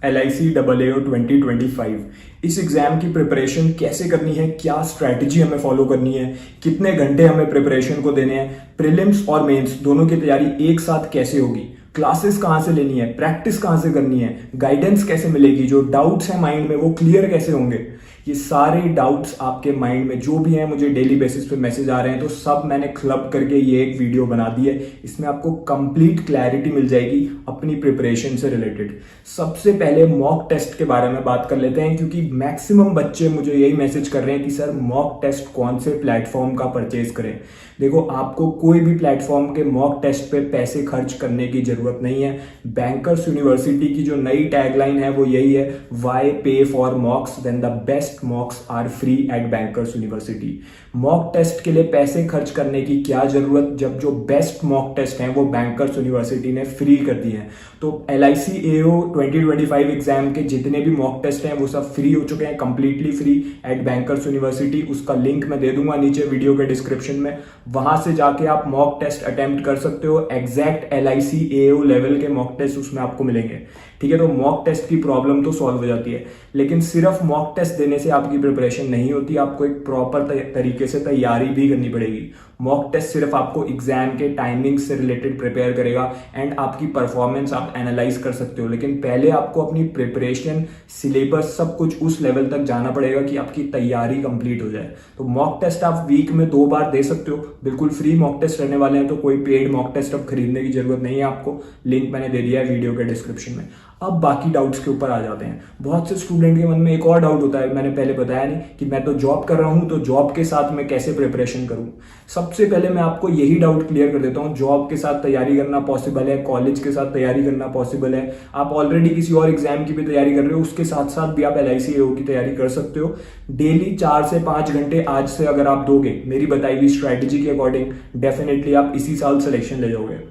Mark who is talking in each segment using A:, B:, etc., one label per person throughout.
A: LIC AAO 2025। इस exam की preparation कैसे करनी है, क्या स्ट्रैटेजी हमें फॉलो करनी है, कितने घंटे हमें प्रिपरेशन को देने हैं, प्रीलिम्स और मेंस दोनों की तैयारी एक साथ कैसे होगी, क्लासेस कहाँ से लेनी है, प्रैक्टिस कहाँ से करनी है, गाइडेंस कैसे मिलेगी, जो डाउट्स हैं माइंड में वो क्लियर कैसे होंगे, ये सारे डाउट्स आपके माइंड में जो भी हैं, मुझे डेली बेसिस पे मैसेज आ रहे हैं तो सब मैंने क्लब करके ये एक वीडियो बना दी है। इसमें आपको कंप्लीट क्लैरिटी मिल जाएगी अपनी प्रिपरेशन से रिलेटेड। सबसे पहले मॉक टेस्ट के बारे में बात कर लेते हैं, क्योंकि मैक्सिमम बच्चे मुझे यही मैसेज कर रहे हैं कि सर मॉक टेस्ट कौन से प्लेटफॉर्म का परचेज करें। देखो, आपको कोई भी प्लेटफॉर्म के मॉक टेस्ट पे पैसे खर्च करने की जरूरत नहीं है। बैंकर्स यूनिवर्सिटी की जो नई टैगलाइन है वो यही है, why pay for mocks when the best mocks are free at Bankers University. Mock test के लिए पैसे खर्च करने की क्या जरूरत, जब जो बेस्ट मॉक टेस्ट हैं वो बैंकर्स यूनिवर्सिटी ने फ्री कर दिए हैं। तो LIC AO 2025 एग्जाम के जितने भी मॉक टेस्ट हैं वो सब फ्री हो चुके हैं, completely free at Bankers university. उसका लिंक मैं दे दूंगा नीचे वीडियो के डिस्क्रिप्शन में, वहां से जाके आप मॉक टेस्ट अटेम्प्ट कर सकते हो। एग्जैक्ट LIC AO लेवल के मॉक टेस्ट उसमें आपको मिलेंगे। ठीक है, तो मॉक टेस्ट की प्रॉब्लम तो सॉल्व हो जाती है, लेकिन सिर्फ मॉक टेस्ट देने से आपकी प्रिपरेशन नहीं होती, आपको एक प्रॉपर तरीके से तैयारी भी करनी पड़ेगी। मॉक टेस्ट सिर्फ आपको एग्जाम के टाइमिंग से रिलेटेड प्रिपेयर करेगा एंड आपकी परफॉर्मेंस आप एनालाइज कर सकते हो, लेकिन पहले आपको अपनी प्रिपरेशन, सिलेबस, सब कुछ उस लेवल तक जाना पड़ेगा कि आपकी तैयारी कंप्लीट हो जाए। तो मॉक टेस्ट आप वीक में 2 बार दे सकते हो, बिल्कुल फ्री मॉक टेस्ट रहने वाले हैं, तो कोई पेड मॉक टेस्ट अब खरीदने की जरूरत नहीं है आपको। लिंक मैंने दे दिया है वीडियो के डिस्क्रिप्शन में। अब बाकी डाउट्स के ऊपर आ जाते हैं। बहुत से स्टूडेंट के मन में एक और डाउट होता है, मैंने पहले बताया नहीं, कि मैं तो जॉब कर रहा हूं, तो जॉब के साथ मैं कैसे प्रिपरेशन करूं। सबसे पहले मैं आपको यही डाउट क्लियर कर देता हूं, जॉब के साथ तैयारी करना पॉसिबल है, कॉलेज के साथ तैयारी करना पॉसिबल है। आप ऑलरेडी किसी और एग्जाम की भी तैयारी कर रहे हो, उसके साथ साथ भी आप LIC AO की तैयारी कर सकते हो। डेली 4 से 5 घंटे आज से अगर आप दोगे मेरी बताई हुई स्ट्रैटेजी के अकॉर्डिंग, डेफिनेटली आप इसी साल सिलेक्शन ले जाओगे।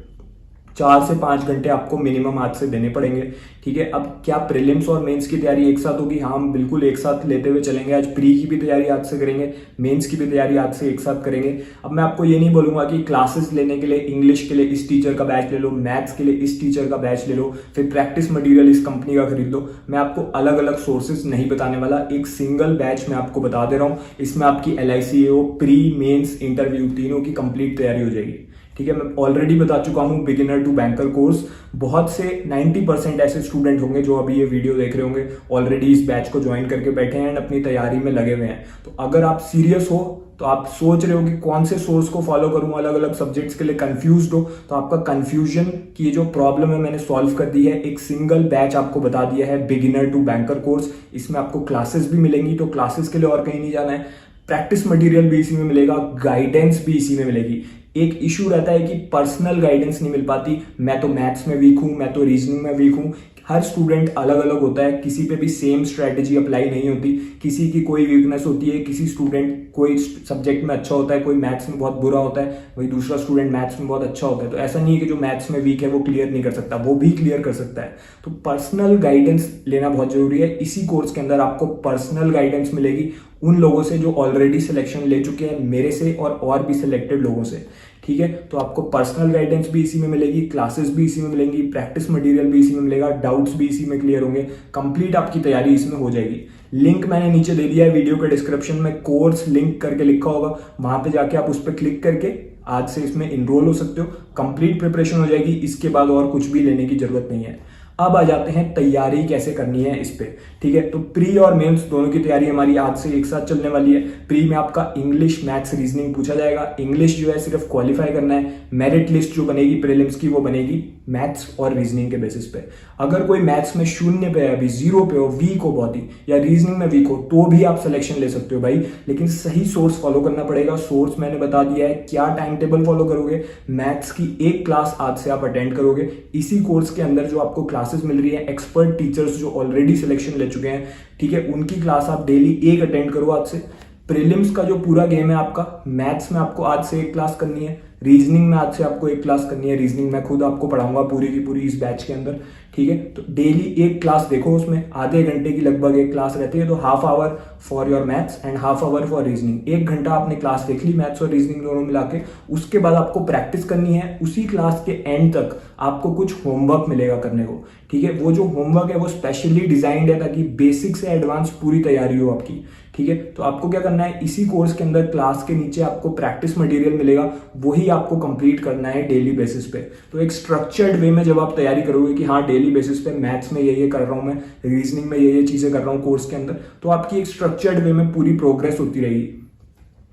A: 4 से 5 घंटे आपको मिनिमम आज से देने पड़ेंगे। ठीक है, अब क्या प्रीलिम्स और मेंस की तैयारी एक साथ होगी? हाँ, हम बिल्कुल एक साथ लेते हुए चलेंगे। आज प्री की भी तैयारी आज से करेंगे, मेंस की भी तैयारी आज से एक साथ करेंगे। अब मैं आपको ये नहीं बोलूंगा कि क्लासेस लेने के लिए इंग्लिश के लिए इस टीचर का बैच ले लो, मैथ्स के लिए इस टीचर का बैच ले लो, फिर प्रैक्टिस मटीरियल इस कंपनी का खरीद लो। मैं आपको अलग अलग सोर्सेज नहीं बताने वाला, एक सिंगल बैच मैं आपको बता दे रहा हूँ। इसमें आपकी LIC AO pre, mains, interview तीनों की कंप्लीट तैयारी हो जाएगी। ठीक है, मैं ऑलरेडी बता चुका हूं बिगिनर टू बैंकर कोर्स। बहुत से 90% ऐसे स्टूडेंट होंगे जो अभी ये वीडियो देख रहे होंगे, ऑलरेडी इस बैच को ज्वाइन करके बैठे हैं एंड अपनी तैयारी में लगे हुए हैं। तो अगर आप सीरियस हो, तो आप सोच रहे हो कि कौन से सोर्स को फॉलो करूं, अलग अलग सब्जेक्ट्स के लिए कंफ्यूज्ड हो, तो आपका कंफ्यूजन की जो प्रॉब्लम है मैंने सॉल्व कर दी है। एक सिंगल बैच आपको बता दिया है, बिगिनर टू बैंकर कोर्स। इसमें आपको क्लासेस भी मिलेंगी, तो क्लासेस के लिए और कहीं नहीं जाना है। प्रैक्टिस मटेरियल भी इसी में मिलेगा, गाइडेंस भी इसी में मिलेगी। एक इशू रहता है कि पर्सनल गाइडेंस नहीं मिल पाती। मैं तो मैथ्स में वीक हूं, मैं तो रीजनिंग में वीक हूं। हर स्टूडेंट अलग अलग होता है, किसी पे भी सेम स्ट्रेटेजी अप्लाई नहीं होती। किसी की कोई वीकनेस होती है, किसी स्टूडेंट कोई सब्जेक्ट में अच्छा होता है, कोई मैथ्स में बहुत बुरा होता है, वही दूसरा स्टूडेंट मैथ्स में बहुत अच्छा होता है। तो ऐसा नहीं है कि जो मैथ्स में वीक है वो क्लियर नहीं कर सकता, वो भी क्लियर कर सकता है। तो पर्सनल गाइडेंस लेना बहुत जरूरी है। इसी कोर्स के अंदर आपको पर्सनल गाइडेंस मिलेगी उन लोगों से जो ऑलरेडी सिलेक्शन ले चुके हैं, मेरे से और भी सिलेक्टेड लोगों से। ठीक है, तो आपको पर्सनल गाइडेंस भी इसी में मिलेगी, क्लासेस भी इसी में मिलेंगी, प्रैक्टिस मटेरियल भी इसी में मिलेगा, डाउट्स भी इसी में क्लियर होंगे, कंप्लीट आपकी तैयारी इसमें हो जाएगी। लिंक मैंने नीचे दे दिया है वीडियो के डिस्क्रिप्शन में, कोर्स लिंक करके लिखा होगा, वहां पे जाके आप उस पर क्लिक करके आज से इसमें इनरोल हो सकते हो। कंप्लीट प्रिपरेशन हो जाएगी, इसके बाद और कुछ भी लेने की जरूरत नहीं है। अब आ जाते हैं तैयारी कैसे करनी है इस पे। ठीक है, तो प्री और मेंस दोनों की तैयारी हमारी आज से एक साथ चलने वाली है। प्री में आपका इंग्लिश, मैथ्स, रीजनिंग पूछा जाएगा। इंग्लिश जो है सिर्फ क्वालिफाई करना है। मेरिट लिस्ट जो बनेगी प्रीलिम्स की वो बनेगी मैथ्स और रीजनिंग के बेसिस पे। अगर कोई मैथ्स में 0 पे है, अभी 0 पे हो, वीक हो बहुत ही, या रीजनिंग में वीक हो, तो भी आप सिलेक्शन ले सकते हो भाई, लेकिन सही सोर्स फॉलो करना पड़ेगा। सोर्स मैंने बता दिया है, क्या टाइम टेबल फॉलो करोगे। मैथ्स की एक क्लास आज से आप अटेंड करोगे। इसी कोर्स के अंदर जो आपको क्लासेस मिल रही है, एक्सपर्ट टीचर्स जो ऑलरेडी सिलेक्शन ले चुके हैं, ठीक है, उनकी क्लास आप डेली एक अटेंड करो आज से। प्रीलिम्स का जो पूरा गेम है आपका, मैथ्स में आपको आज से एक क्लास करनी है, रीजनिंग में आज से आपको एक क्लास करनी है, रीजनिंग मैं खुद आपको पढ़ाऊंगा पूरी की पूरी इस बैच के अंदर, ठीक है। तो डेली एक क्लास देखो, उसमें आधे घंटे की लगभग एक क्लास रहती है, तो half hour for your maths and half hour for reasoning. एक घंटा आपने क्लास देख ली मैथ्स और रीजनिंग दोनों मिला के, उसके बाद आपको प्रैक्टिस करनी है। उसी क्लास के एंड तक आपको कुछ होमवर्क मिलेगा करने को, ठीक है। वो जो होमवर्क है वो स्पेशली डिजाइंड है ताकि बेसिक से एडवांस पूरी तैयारी हो आपकी, ठीक है। तो आपको क्या करना है, इसी कोर्स के अंदर क्लास के नीचे आपको प्रैक्टिस मटेरियल मिलेगा, वही आपको कंप्लीट करना है डेली बेसिस पे। तो एक स्ट्रक्चर्ड वे में जब आप तैयारी करोगे कि हाँ डेली बेसिस पे मैथ्स में ये कर रहा हूं मैं, रीजनिंग में ये चीजें कर रहा हूँ कोर्स के अंदर, तो आपकी एक स्ट्रक्चर्ड वे में पूरी प्रोग्रेस होती रहेगी।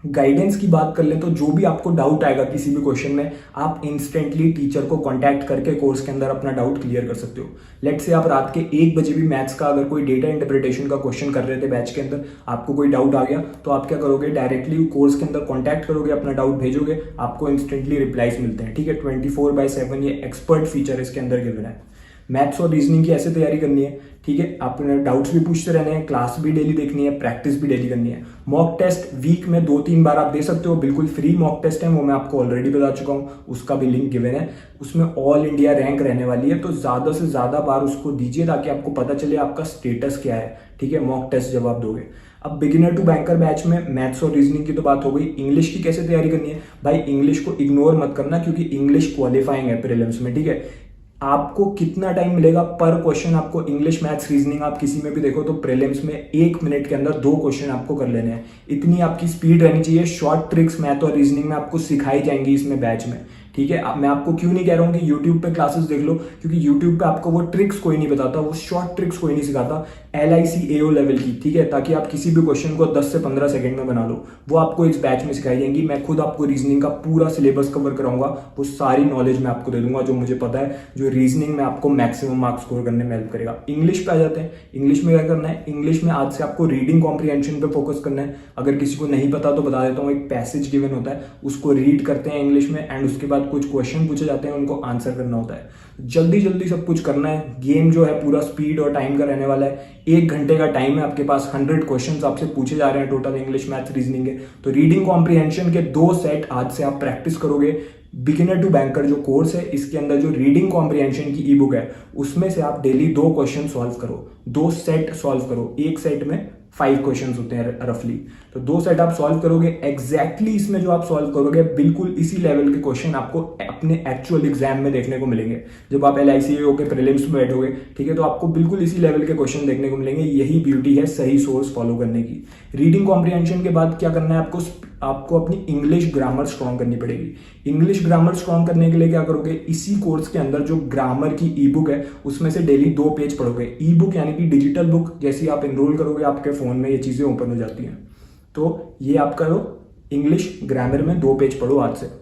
A: गाइडेंस की बात कर ले तो जो भी आपको डाउट आएगा किसी भी क्वेश्चन में, आप इंस्टेंटली टीचर को कांटेक्ट करके कोर्स के अंदर अपना डाउट क्लियर कर सकते हो। लेट से आप रात के 1 बजे भी मैथ्स का अगर कोई डेटा इंटरप्रिटेशन का क्वेश्चन कर रहे थे बैच के अंदर, आपको कोई डाउट आ गया, तो आप क्या करोगे, डायरेक्टली कोर्स के अंदर कॉन्टैक्ट करोगे, अपना डाउट भेजोगे, आपको इंस्टेंटली रिप्लाईज मिलते हैं, ठीक है। 24/7 ये एक्सपर्ट फीचर इसके अंदर गिवन है। मैथ्स और रीजनिंग की ऐसे तैयारी करनी है, ठीक है। आपने डाउट्स भी पूछते रहने हैं, क्लास भी डेली देखनी है, प्रैक्टिस भी डेली करनी है। मॉक टेस्ट वीक में 2-3 बार आप दे सकते हो, बिल्कुल फ्री मॉक टेस्ट है, वो मैं आपको ऑलरेडी बता चुका हूँ, उसका भी लिंक गिवन है। उसमें ऑल इंडिया रैंक रहने वाली है, तो ज्यादा से ज्यादा बार उसको दीजिए ताकि आपको पता चले आपका स्टेटस क्या है, ठीक है, मॉक टेस्ट जब आप दोगे। अब बिगिनर टू बैंकर बैच में मैथ्स और रीजनिंग की तो बात हो गई, इंग्लिश की कैसे तैयारी करनी है। भाई इंग्लिश को इग्नोर मत करना, क्योंकि इंग्लिश क्वालिफाइंग है प्रीलिम्स में, ठीक है। आपको कितना टाइम मिलेगा पर क्वेश्चन, आपको इंग्लिश मैथ्स रीजनिंग आप किसी में भी देखो तो प्रीलिम्स में 1 मिनट के अंदर 2 क्वेश्चन आपको कर लेने हैं, इतनी आपकी स्पीड रहनी चाहिए। शॉर्ट ट्रिक्स मैथ और रीजनिंग में आपको सिखाई जाएंगी इसमें बैच में, ठीक है। अब मैं आपको क्यों नहीं कह रहा हूँ कि यूट्यूब पे क्लासेस देख लो, क्योंकि यूट्यूब पे आपको वो ट्रिक्स कोई नहीं बताता, वो शॉर्ट ट्रिक्स कोई नहीं सिखाता LIC AO लेवल की, ठीक है, ताकि आप किसी भी क्वेश्चन को 10 से 15 सेकंड में बना लो, वो आपको इस बैच में सिखाई जाएंगी। मैं खुद आपको रीजनिंग का पूरा सिलेबस कवर कराऊंगा, वो सारी नॉलेज मैं आपको दे दूंगा जो मुझे पता है, जो रीजनिंग में आपको मैक्सिमम मार्क्स स्कोर करने में हेल्प करेगा। इंग्लिश पे आ जाते हैं। इंग्लिश में क्या करना है, इंग्लिश में आज से आपको रीडिंग कॉम्प्रिहेंशन पे फोकस करना है। अगर किसी को नहीं पता तो बता देता हूँ, एक पैसेज गिवन होता है, उसको रीड करते हैं इंग्लिश में, एंड उसके बाद कुछ क्वेश्चन पूछे जाते हैं, उनको आंसर करना होता है। जल्दी जल्दी सब कुछ करना है। गेम जो है पूरा स्पीड और टाइम का रहने वाला है। 1 घंटे का टाइम है आपके पास, 100 क्वेश्चंस आपसे पूछे जा रहे हैं टोटल इंग्लिश मैथ्स रीजनिंग के। तो रीडिंग कॉम्प्रिहेंशन के 2 सेट आज से आप प्रैक्टिस करोगे। बिगिनर टू बैंकर जो कोर्स है, इसके अंदर जो रीडिंग कॉम्प्रिहेंशन की ई बुक है, उसमें से आप डेली 2 क्वेश्चन सॉल्व करो, 2 सेट सॉल्व करो। एक सेट में 5 क्वेश्चंस होते हैं रफली, तो 2 सेट आप सॉल्व करोगे। एग्जैक्टली इसमें जो आप सॉल्व करोगे, बिल्कुल इसी लेवल के क्वेश्चन आपको अपने एक्चुअल एग्जाम में देखने को मिलेंगे। जब आप LIC AO के प्रीलिम्स में बैठोगे, ठीक है, तो आपको बिल्कुल इसी लेवल के क्वेश्चन देखने को मिलेंगे। यही ब्यूटी है सही सोर्स फॉलो करने की। रीडिंग कॉम्प्रिहेंशन के बाद क्या करना है आपको अपनी इंग्लिश ग्रामर स्ट्रॉन्ग करनी पड़ेगी। इंग्लिश ग्रामर स्ट्रॉन्ग करने के लिए क्या करोगे, इसी कोर्स के अंदर जो ग्रामर की ई बुक है, उसमें से डेली 2 पेज पढ़ोगे। ई बुक यानी कि डिजिटल बुक, जैसे आप एनरोल करोगे आपके फोन में ये चीजें ओपन हो जाती हैं। तो ये आप करो, इंग्लिश ग्रामर में 2 पेज पढ़ो आज से।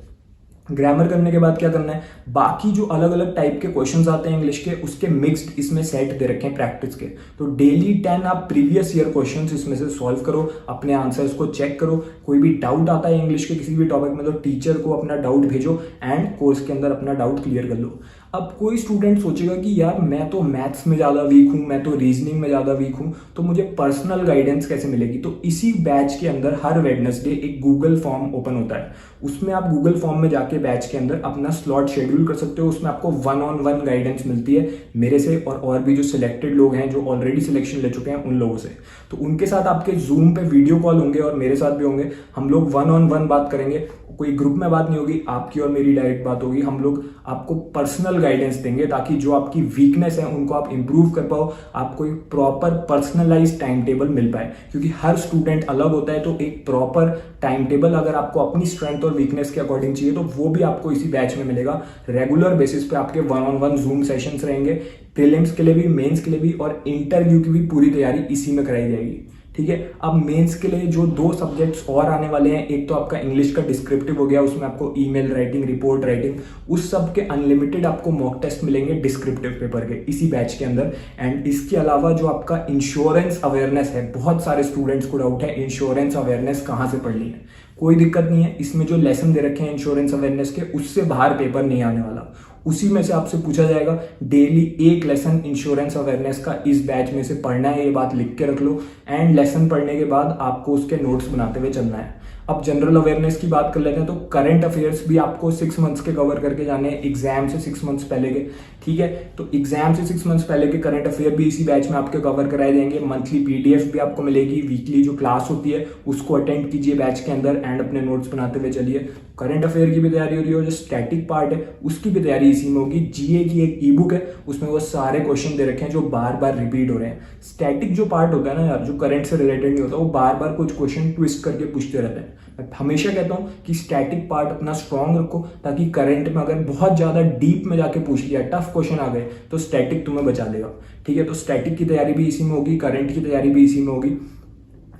A: ग्रामर करने के बाद क्या करना है, बाकी जो अलग अलग टाइप के क्वेश्चंस आते हैं इंग्लिश के, उसके मिक्स्ड इसमें सेट दे रखे हैं प्रैक्टिस के। तो डेली 10 आप प्रीवियस ईयर क्वेश्चंस इसमें से सॉल्व करो, अपने आंसर्स को चेक करो। कोई भी डाउट आता है इंग्लिश के किसी भी टॉपिक में, तो टीचर को अपना डाउट भेजो एंड कोर्स के अंदर अपना डाउट क्लियर कर लो। अब कोई स्टूडेंट सोचेगा कि यार मैं तो मैथ्स में ज़्यादा वीक हूँ, मैं तो रीजनिंग में ज़्यादा वीक हूँ, तो मुझे पर्सनल गाइडेंस कैसे मिलेगी। तो इसी बैच के अंदर हर वेडनेसडे एक गूगल फॉर्म ओपन होता है, उसमें आप गूगल फॉर्म में जाके बैच के अंदर अपना स्लॉट शेड्यूल कर सकते हो। उसमें आपको 1-on-1 गाइडेंस मिलती है मेरे से और भी जो सिलेक्टेड लोग हैं जो ऑलरेडी सिलेक्शन ले चुके हैं उन लोगों से। तो उनके साथ आपके जूम पे वीडियो कॉल होंगे और मेरे साथ भी होंगे। हम लोग 1-on-1 बात करेंगे, कोई ग्रुप में बात नहीं होगी, आपकी और मेरी डायरेक्ट बात होगी। हम लोग आपको पर्सनल गाइडेंस देंगे ताकि जो आपकी वीकनेस है उनको आप इंप्रूव कर पाओ, आपको एक प्रॉपर पर्सनलाइज टाइम टेबल मिल पाए, क्योंकि हर स्टूडेंट अलग होता है। तो एक प्रॉपर टाइम टेबल अगर आपको अपनी स्ट्रेंथ और वीकनेस के अकॉर्डिंग चाहिए, तो वो भी आपको इसी बैच में मिलेगा। रेगुलर बेसिस पे आपके 1-on-1 जूम सेशंस रहेंगे, प्रीलिम्स के लिए भी, मेंस के लिए भी, और इंटरव्यू की भी पूरी तैयारी इसी में कराई जाएगी, ठीक है। अब मेंस के लिए जो 2 सब्जेक्ट्स और आने वाले हैं, एक तो आपका इंग्लिश का डिस्क्रिप्टिव हो गया, उसमें आपको ईमेल राइटिंग, रिपोर्ट राइटिंग, उस सब के अनलिमिटेड आपको मॉक टेस्ट मिलेंगे डिस्क्रिप्टिव पेपर के इसी बैच के अंदर। एंड इसके अलावा जो आपका इंश्योरेंस अवेयरनेस है, बहुत सारे स्टूडेंट्स को डाउट है इंश्योरेंस अवेयरनेस कहाँ से पढ़नी है। कोई दिक्कत नहीं है, इसमें जो लेसन दे रखे हैं इंश्योरेंस अवेयरनेस के, उससे बाहर पेपर नहीं आने वाला। उसी में से आपसे पूछा जाएगा डेली एक लेसन इंश्योरेंस अवेयरनेस का इस बैच में से पढ़ना है, ये बात लिख के रख लो। एंड लेसन पढ़ने के बाद आपको उसके नोट्स बनाते हुए चलना है। अब जनरल अवेयरनेस की बात कर लेते हैं, तो करंट अफेयर्स भी आपको 6 मंथ्स के कवर करके जाने हैं, एग्जाम से 6 मंथ्स पहले के, ठीक है। तो एग्जाम से 6 मंथ्स पहले के करंट अफेयर भी इसी बैच में आपके कवर कराए जाएंगे। मंथली पीडीएफ भी आपको मिलेगी, वीकली जो क्लास होती है उसको अटेंड कीजिए बैच के अंदर एंड अपने नोट्स बनाते हुए चलिए। करंट अफेयर की भी तैयारी हो रही है, जो स्टैटिक पार्ट है उसकी भी तैयारी इसी में होगी। जीए की एक ई बुक है, उसमें वो सारे क्वेश्चन दे रखे हैं जो बार बार रिपीट हो रहे हैं। स्टैटिक जो पार्ट होता है ना यार, जो करंट से रिलेटेड नहीं होता, वो बार बार कुछ क्वेश्चन ट्विस्ट करके पूछते रहते हैं। मैं हमेशा कहता हूँ कि स्टैटिक पार्ट अपना स्ट्रांग रखो, ताकि करंट में अगर बहुत ज्यादा डीप में जाके पूछ लिया, टफ क्वेश्चन आ गए, तो स्टैटिक तुम्हें बचा लेगा, ठीक है। तो स्टैटिक की तैयारी भी इसी में होगी, करंट की तैयारी भी इसी में होगी।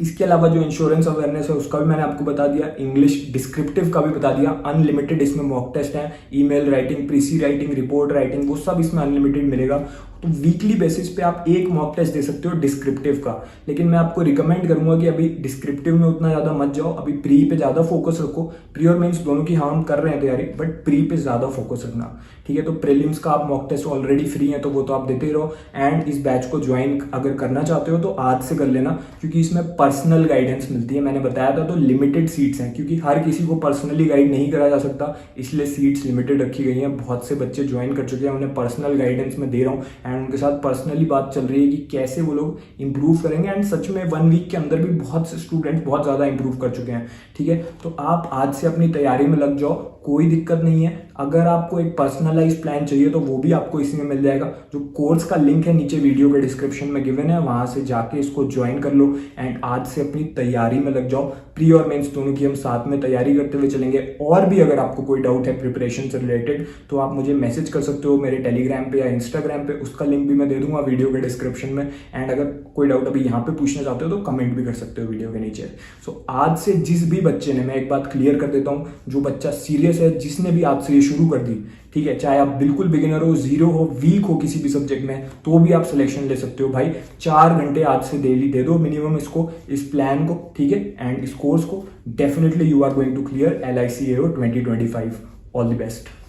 A: इसके अलावा जो इंश्योरेंस अवेयरनेस है उसका भी मैंने आपको बता दिया, इंग्लिश डिस्क्रिप्टिव का भी बता दिया। अनलिमिटेड इसमें मॉक टेस्ट है, email writing, precis writing, report writing, वो सब इसमें अनलिमिटेड मिलेगा। तो वीकली बेसिस पे आप एक मॉक टेस्ट दे सकते हो डिस्क्रिप्टिव का, लेकिन मैं आपको रिकमेंड करूंगा कि अभी डिस्क्रिप्टिव में उतना ज्यादा मत जाओ, अभी प्री पे ज्यादा फोकस रखो। प्री और मेंस दोनों की हम कर रहे हैं तैयारी, बट प्री पे ज्यादा फोकस रखना, ठीक है। तो प्रीलिम्स का आप मॉक टेस्ट ऑलरेडी फ्री है, तो वो तो आप देते ही रहो। एंड इस बैच को ज्वाइन अगर करना चाहते हो तो आज से कर लेना, क्योंकि इसमें पर्सनल गाइडेंस मिलती है। मैंने बताया था, तो लिमिटेड सीट्स हैं, क्योंकि हर किसी को पर्सनली गाइड नहीं करा जा सकता, इसलिए सीट्स लिमिटेड रखी गई हैं। बहुत से बच्चे ज्वाइन कर चुके हैं, उन्हें पर्सनल गाइडेंस में दे रहा हूँ एंड उनके साथ पर्सनली बात चल रही है कि कैसे वो लोग इंप्रूव करेंगे। एंड सच में 1 वीक के अंदर भी बहुत से स्टूडेंट बहुत ज्यादा इंप्रूव कर चुके हैं, ठीक है। तो आप आज से अपनी तैयारी में लग जाओ, कोई दिक्कत नहीं है। अगर आपको एक पर्सनलाइज प्लान चाहिए तो वो भी आपको इसी में मिल जाएगा। जो कोर्स का लिंक है नीचे वीडियो के डिस्क्रिप्शन में गिवन है, वहां से जाके इसको ज्वाइन कर लो एंड आज से अपनी तैयारी में लग जाओ। प्री और मेंस दोनों की हम साथ में तैयारी करते हुए चलेंगे। और भी अगर आपको कोई डाउट है प्रिपरेशन से रिलेटेड, तो आप मुझे मैसेज कर सकते हो मेरे टेलीग्राम पे या इंस्टाग्राम पे, उसका लिंक भी मैं दे दूंगा वीडियो के डिस्क्रिप्शन में। एंड अगर कोई डाउट अभी यहाँ पे पूछना चाहते हो तो कमेंट भी कर सकते हो वीडियो के नीचे। सो आज से जिस भी बच्चे ने, मैं एक बात क्लियर कर देता हूँ, जो बच्चा सीरियस है, जिसने भी आज से ये शुरू कर दी, ठीक है, चाहे आप बिल्कुल बिगिनर हो, जीरो हो, वीक हो किसी भी सब्जेक्ट में, तो भी आप सिलेक्शन ले सकते हो भाई। 4 घंटे आज से डेली दे दो मिनिमम इसको, इस प्लान को, ठीक है, एंड इस कोर्स को। Definitely you are going to clear LIC AO 2025। All the best.